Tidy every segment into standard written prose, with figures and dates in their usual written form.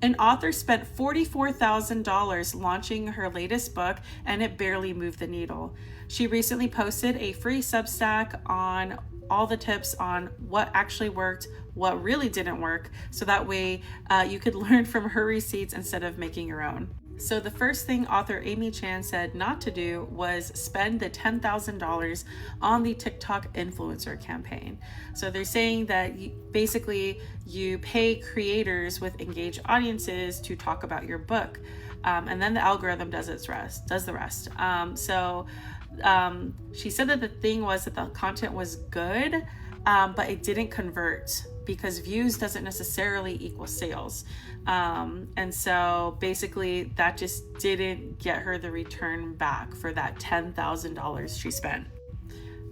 An author spent $44,000 launching her latest book, and it barely moved the needle. She recently posted a free Substack on all the tips on what actually worked, what really didn't work, so that way you could learn from her receipts instead of making your own. So the first thing author Amy Chan said not to do was spend the $10,000 on the TikTok influencer campaign. So they're saying that basically you pay creators with engaged audiences to talk about your book, and then the algorithm does the rest. She said that the thing was that the content was good, but it didn't convert because views doesn't necessarily equal sales. And so basically that just didn't get her the return back for that $10,000 she spent.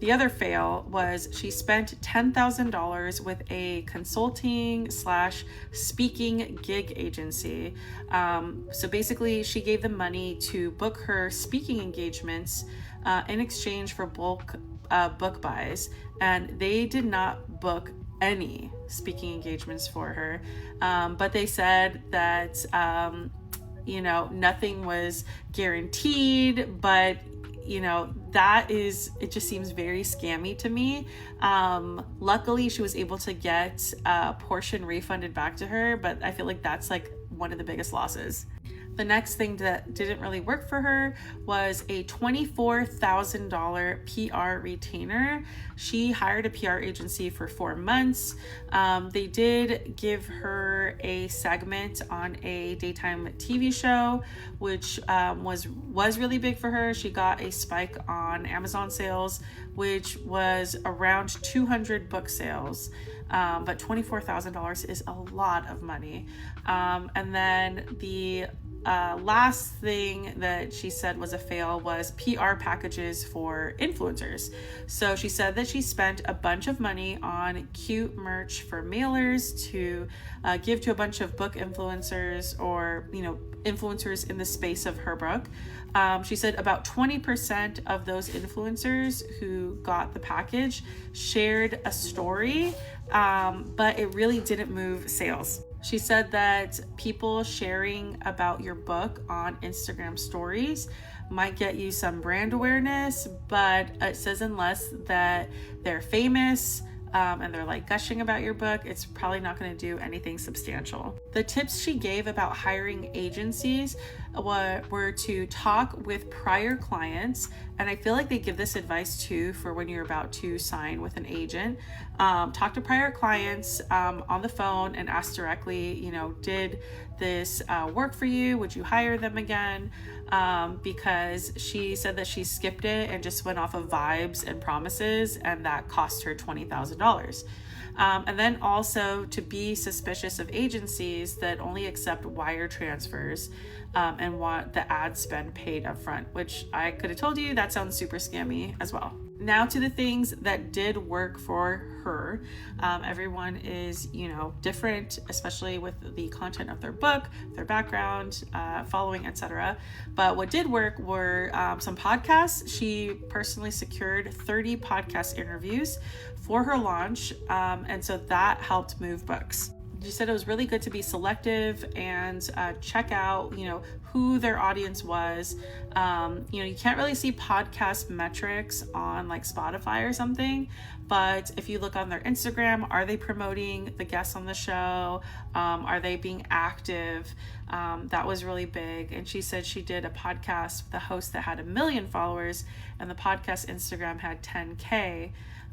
The other fail was she spent $10,000 with a consulting / speaking gig agency. So basically she gave them money to book her speaking engagements in exchange for bulk book buys, and they did not book any speaking engagements for her, but they said that nothing was guaranteed, but it just seems very scammy to me. Luckily she was able to get a portion refunded back to her, but I feel like that's like one of the biggest losses. The next thing that didn't really work for her was a $24,000 PR retainer. She hired a PR agency for 4 months. They did give her a segment on a daytime TV show, which was really big for her. She got a spike on Amazon sales, which was around 200 book sales. But $24,000 is a lot of money. And then the last thing that she said was a fail was PR packages for influencers. So she said that she spent a bunch of money on cute merch for mailers to give to a bunch of book influencers or, influencers in the space of her book. She said about 20% of those influencers who got the package shared a story, but it really didn't move sales. She said that people sharing about your book on Instagram stories might get you some brand awareness, but it says unless that they're famous and they're like gushing about your book, it's probably not going to do anything substantial. The tips she gave about hiring agencies were to talk with prior clients, and I feel like they give this advice too for when you're about to sign with an agent. Talk to prior clients on the phone and ask directly, did this work for you? Would you hire them again? Because she said that she skipped it and just went off of vibes and promises, and that cost her $20,000. And then also to be suspicious of agencies that only accept wire transfers and want the ad spend paid upfront, which I could have told you that sounds super scammy as well. Now to the things that did work for her. Everyone is, different, especially with the content of their book, their background, following, etc. But what did work were some podcasts. She personally secured 30 podcast interviews for her launch, and so that helped move books. She said it was really good to be selective and check out, who their audience was. You can't really see podcast metrics on like Spotify or something, but if you look on their Instagram, are they promoting the guests on the show? Are they being active? That was really big. And she said she did a podcast with a host that had 1 million followers, and the podcast Instagram had 10K.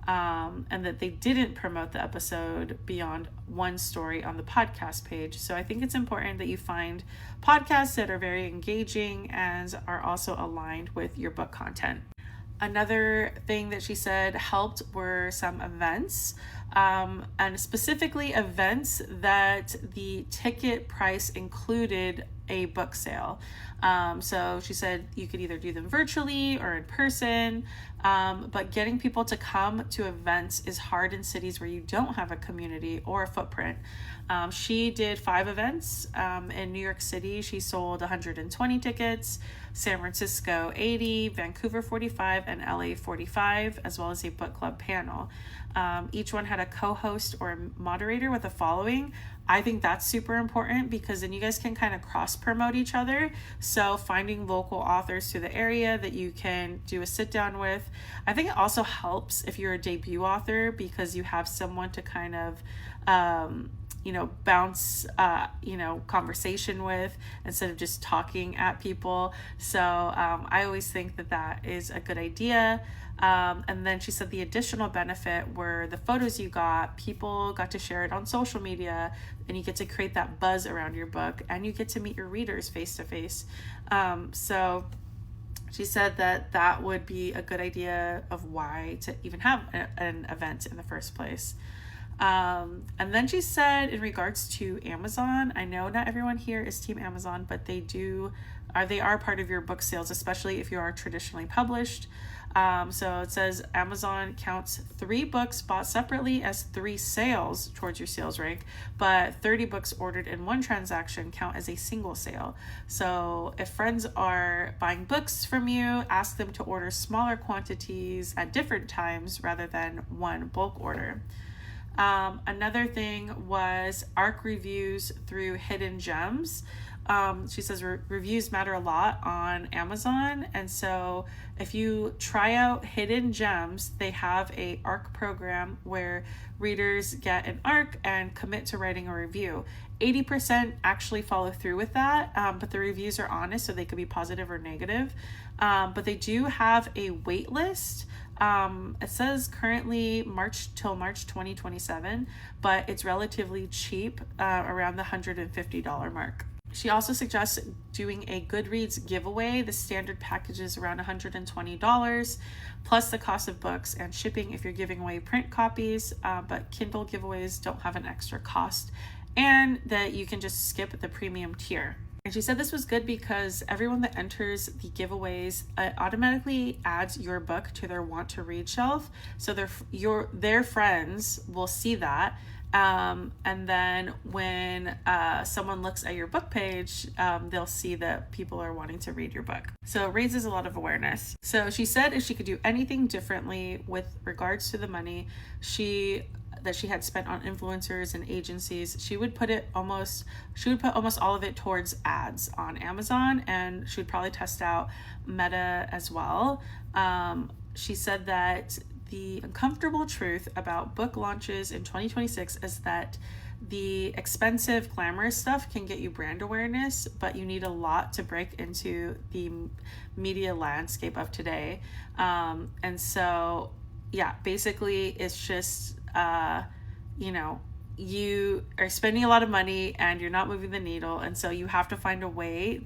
And that they didn't promote the episode beyond one story on the podcast page. So I think it's important that you find podcasts that are very engaging and are also aligned with your book content. Another thing that she said helped were some events, and specifically events that the ticket price included a book sale. So she said you could either do them virtually or in person, but getting people to come to events is hard in cities where you don't have a community or a footprint. She did 5 events. In New York City, she sold 120 tickets, San Francisco 80, Vancouver 45, and LA 45, as well as a book club panel. Each one had a co-host or a moderator with a following. I think that's super important because then you guys can kind of cross promote each other. So finding local authors to the area that you can do a sit down with. I think it also helps if you're a debut author because you have someone to kind of bounce conversation with instead of just talking at people. So I always think that is a good idea. And then she said the additional benefit were the photos you got, people got to share it on social media, and you get to create that buzz around your book, and you get to meet your readers face to face. So she said that would be a good idea of why to even have an event in the first place. And then she said in regards to Amazon, I know not everyone here is Team Amazon, but they are part of your book sales, especially if you are traditionally published. So it says Amazon counts 3 books bought separately as 3 sales towards your sales rank, but 30 books ordered in one transaction count as a single sale. So if friends are buying books from you, ask them to order smaller quantities at different times rather than one bulk order. Another thing was ARC reviews through Hidden Gems. She says reviews matter a lot on Amazon, and so if you try out Hidden Gems, they have a ARC program where readers get an ARC and commit to writing a review. 80% actually follow through with that, but the reviews are honest, so they could be positive or negative. But they do have a wait list. It says currently March 2027, but it's relatively cheap, around the $150 mark. She also suggests doing a Goodreads giveaway. The standard package is around $120, plus the cost of books and shipping if you're giving away print copies, but Kindle giveaways don't have an extra cost, and that you can just skip the premium tier. And she said this was good because everyone that enters the giveaways automatically adds your book to their want to read shelf. So their friends will see that. And then when someone looks at your book page, they'll see that people are wanting to read your book. So it raises a lot of awareness. So she said if she could do anything differently with regards to the money that she had spent on influencers and agencies, she would put almost all of it towards ads on Amazon, and she would probably test out Meta as well. She said that the uncomfortable truth about book launches in 2026 is that the expensive, glamorous stuff can get you brand awareness, but you need a lot to break into the media landscape of today. And so, yeah, basically it's just, you are spending a lot of money and you're not moving the needle. And so you have to find a way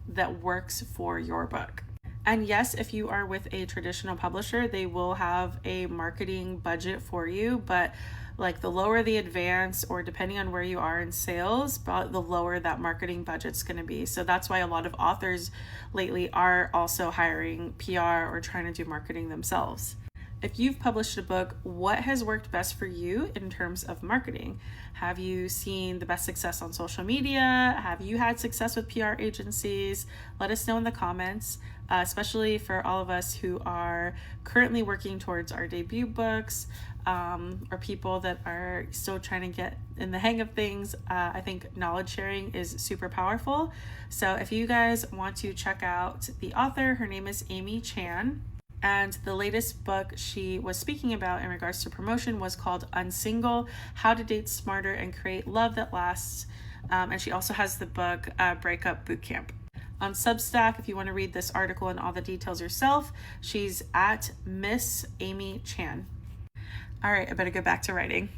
that works for your book. And yes, if you are with a traditional publisher, they will have a marketing budget for you, but like the lower the advance, or depending on where you are in sales, but the lower that marketing budget's going to be. So that's why a lot of authors lately are also hiring PR or trying to do marketing themselves. If you've published a book, what has worked best for you in terms of marketing? Have you seen the best success on social media? Have you had success with PR agencies? Let us know in the comments, especially for all of us who are currently working towards our debut books, or people that are still trying to get in the hang of things. I think knowledge sharing is super powerful. So if you guys want to check out the author, her name is Amy Chan. And the latest book she was speaking about in regards to promotion was called Unsingle: How to Date Smarter and Create Love That Lasts. And she also has the book Breakup Bootcamp. On Substack, if you want to read this article and all the details yourself, she's at Miss Amy Chan. All right, I better go back to writing.